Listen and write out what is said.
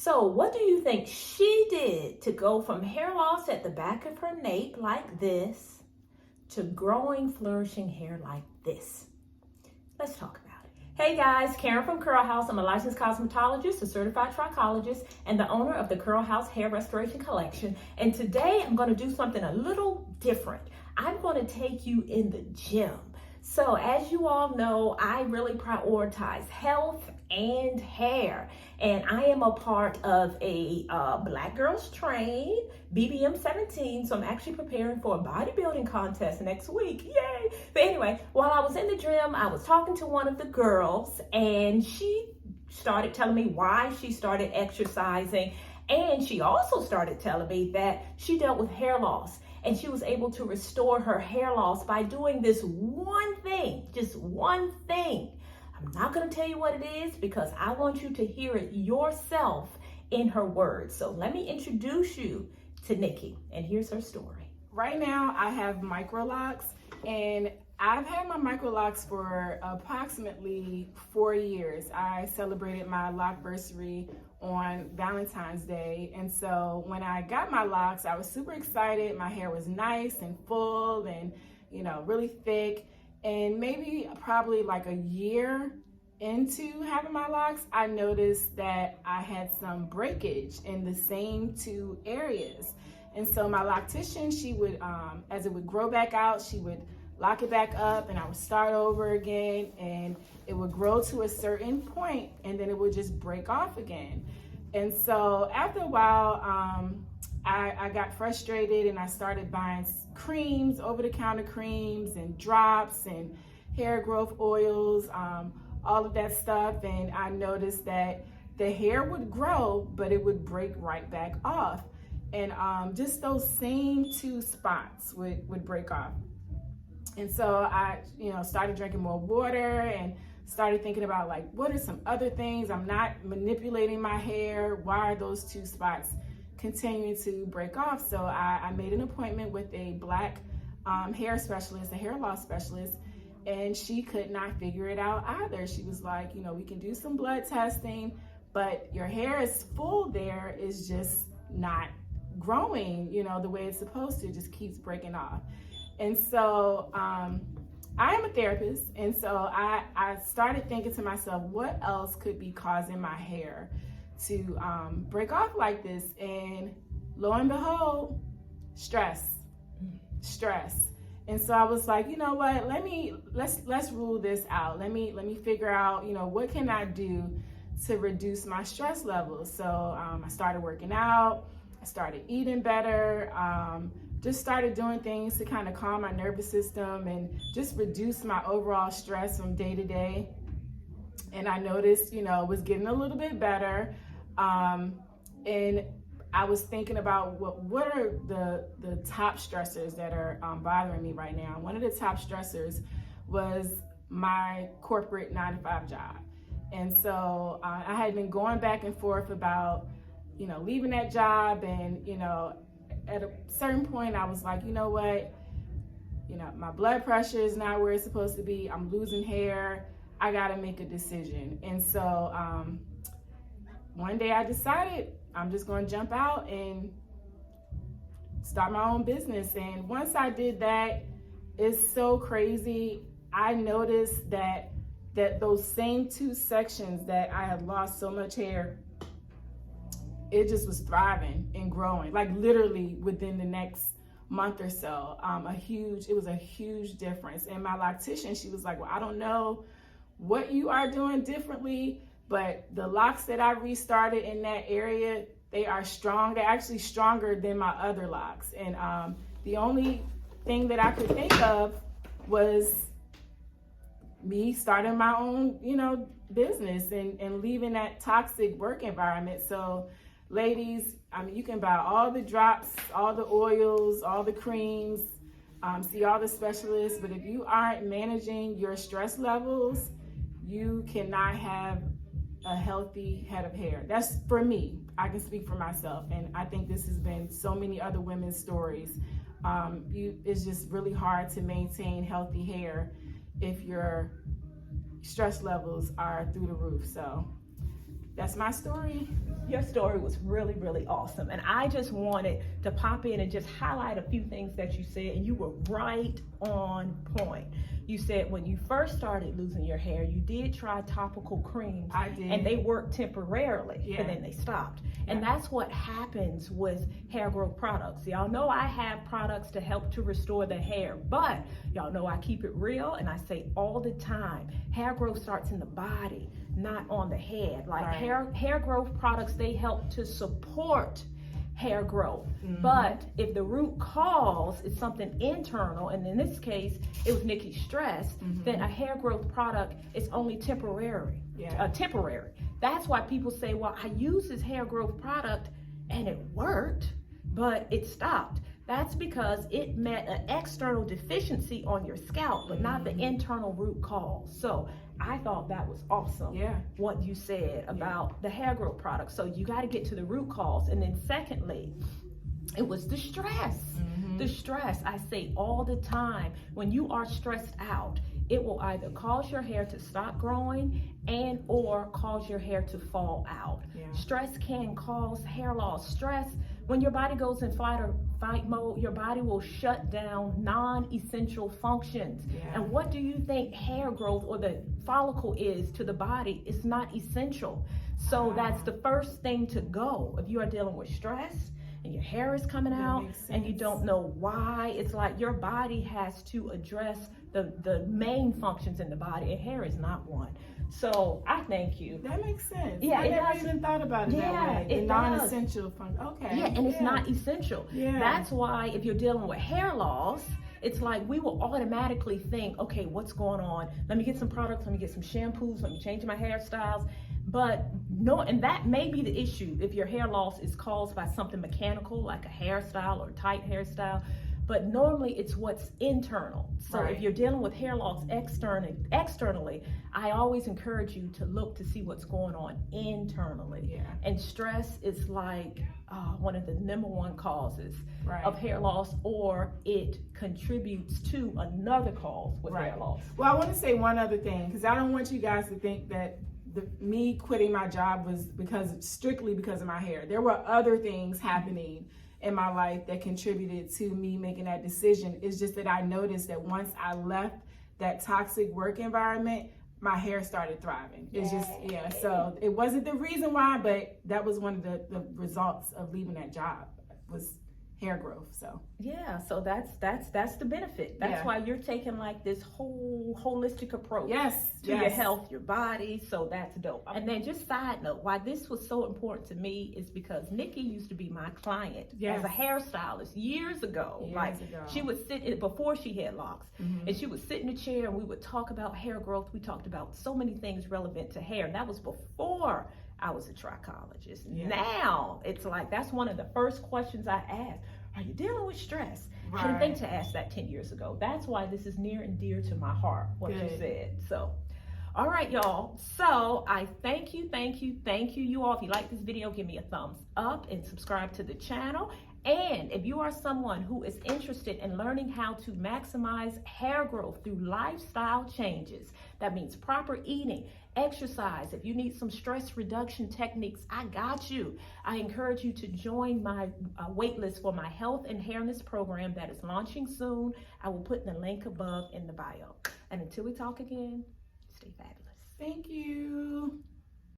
So what do you think she did to go from hair loss at the back of her nape like this to growing, flourishing hair like this? Let's talk about it. Hey guys, Karen from Curl House. I'm a licensed cosmetologist, a certified trichologist, and the owner of the Curl House Hair Restoration Collection. And today I'm going to do something a little different. I'm going to take you in the gym. So as you all know, I really prioritize health and hair. And I am a part of a Black Girls Train, BBM 17. So I'm actually preparing for a bodybuilding contest next week. Yay! But anyway, while I was in the gym, I was talking to one of the girls and she started telling me why she started exercising. And she also started telling me that she dealt with hair loss. And she was able to restore her hair loss by doing this one thing, just one thing. I'm not going to tell you what it is because I want you to hear it yourself in her words. So let me introduce you to Nikki, and here's her story. Right now I have micro locks, and I've had my micro locks for approximately 4 years. I celebrated my lockversary on Valentine's Day, and so when I got my locks, I was super excited. My hair was nice and full and, you know, really thick. And maybe probably like a year into having my locks, I noticed that I had some breakage in the same two areas. And so my loctician, she would, as it would grow back out, she would lock it back up and I would start over again, and it would grow to a certain point and then it would just break off again. And so after a while, I got frustrated and I started buying creams, over-the-counter creams and drops and hair growth oils, all of that stuff. And I noticed that the hair would grow, but it would break right back off. And just those same two spots would break off. And so I, started drinking more water and started thinking about, like, what are some other things? I'm not manipulating my hair. Why are those two spots continuing to break off? So I made an appointment with a Black hair specialist, a hair loss specialist, and she could not figure it out either. She was like, we can do some blood testing, but your hair is full there, is just not growing, the way it's supposed to. It just keeps breaking off. And so I am a therapist, and so I started thinking to myself, what else could be causing my hair to break off like this? And lo and behold, stress. And so I was like, you know what, let's rule this out. Let me figure out, what can I do to reduce my stress levels? So I started working out, I started eating better, just started doing things to kind of calm my nervous system and just reduce my overall stress from day to day. And I noticed, it was getting a little bit better. And I was thinking about what are the top stressors that are bothering me right now. One of the top stressors was my corporate 9-to-5 job. And so I had been going back and forth about, leaving that job. And, at a certain point I was like, you know what, my blood pressure is not where it's supposed to be. I'm losing hair. I got to make a decision. And so one day I decided I'm just going to jump out and start my own business. And once I did that, it's so crazy. I noticed that those same two sections that I had lost so much hair, it just was thriving and growing, like literally within the next month or so. It was a huge difference. And my loctician, she was like, well, I don't know what you are doing differently, but the locks that I restarted in that area, they are strong. They're actually stronger than my other locks. And the only thing that I could think of was me starting my own, business and leaving that toxic work environment. So ladies, you can buy all the drops, all the oils, all the creams, see all the specialists, but if you aren't managing your stress levels, you cannot have a healthy head of hair. That's for me. I can speak for myself, and I think this has been so many other women's stories. It's just really hard to maintain healthy hair if your stress levels are through the roof. So that's my story. Your story was really, really awesome. And I just wanted to pop in and just highlight a few things that you said, and you were right on point. You said when you first started losing your hair, you did try topical creams. I did. And they worked temporarily, Yeah. but then they stopped. Yeah. And that's what happens with hair growth products. Y'all know I have products to help to restore the hair, but y'all know I keep it real, and I say all the time, hair growth starts in the body, not on the head. Like Right. hair growth products, they help to support hair growth. Mm-hmm. But if the root cause is something internal, and in this case it was Nikki's stress, Mm-hmm. then a hair growth product is only temporary. Yeah. Temporary. That's why people say, well, I used this hair growth product and it worked, but it stopped. That's because it met an external deficiency on your scalp, but not the internal root cause. So I thought that was awesome. Yeah. What you said about the hair growth product. So you got to get to the root cause. And then secondly, it was the stress. Mm-hmm. The stress. I say all the time, when you are stressed out, it will either cause your hair to stop growing and or cause your hair to fall out. Yeah. Stress can cause hair loss. Stress, when your body goes in flight or fight mode, your body will shut down non-essential functions. Yeah. And what do you think hair growth or the follicle is to the body? It's not essential. So Wow. that's the first thing to go. If you are dealing with stress and your hair is coming out and you don't know why, it's like your body has to address the main functions in the body, and hair is not one. So I thank you. That makes sense. Yeah, I it never does. even thought about it that way. The it non-essential fun. Okay. Yeah, and it's not essential. Yeah. That's why if you're dealing with hair loss, it's like we will automatically think, okay, what's going on? Let me get some products, let me get some shampoos, let me change my hairstyles. But no, and that may be the issue if your hair loss is caused by something mechanical, like a hairstyle or tight hairstyle. But normally it's what's internal. So Right. if you're dealing with hair loss externally, I always encourage you to look to see what's going on internally. Yeah. And stress is like one of the number one causes Right. of hair loss, or it contributes to another cause with Right. hair loss. Well, I want to say one other thing, because I don't want you guys to think that me quitting my job was strictly because of my hair. There were other things happening in my life that contributed to me making that decision. It's just that I noticed that once I left that toxic work environment, my hair started thriving. It's just, yeah, so it wasn't the reason why, but that was one of the results of leaving that job was hair growth. So yeah, so that's the benefit. That's why you're taking like this whole holistic approach to your health, your body. So that's dope. And then just side note, why this was so important to me is because Nikki used to be my client as a hairstylist years ago. She would sit before she had locks, and she would sit in a chair and we would talk about hair growth. We talked about so many things relevant to hair, and that was before I was a trichologist. Now it's like that's one of the first questions I ask. Are you dealing with stress? I didn't think to ask that 10 years ago. That's why this is near and dear to my heart, what you said. So, all right, y'all. So I thank you. You all, if you like this video, give me a thumbs up and subscribe to the channel. And if you are someone who is interested in learning how to maximize hair growth through lifestyle changes, that means proper eating, exercise. If you need some stress reduction techniques, I got you. I encourage you to join my waitlist for my health and hairness program that is launching soon. I will put the link above in the bio. And until we talk again, stay fabulous. Thank you.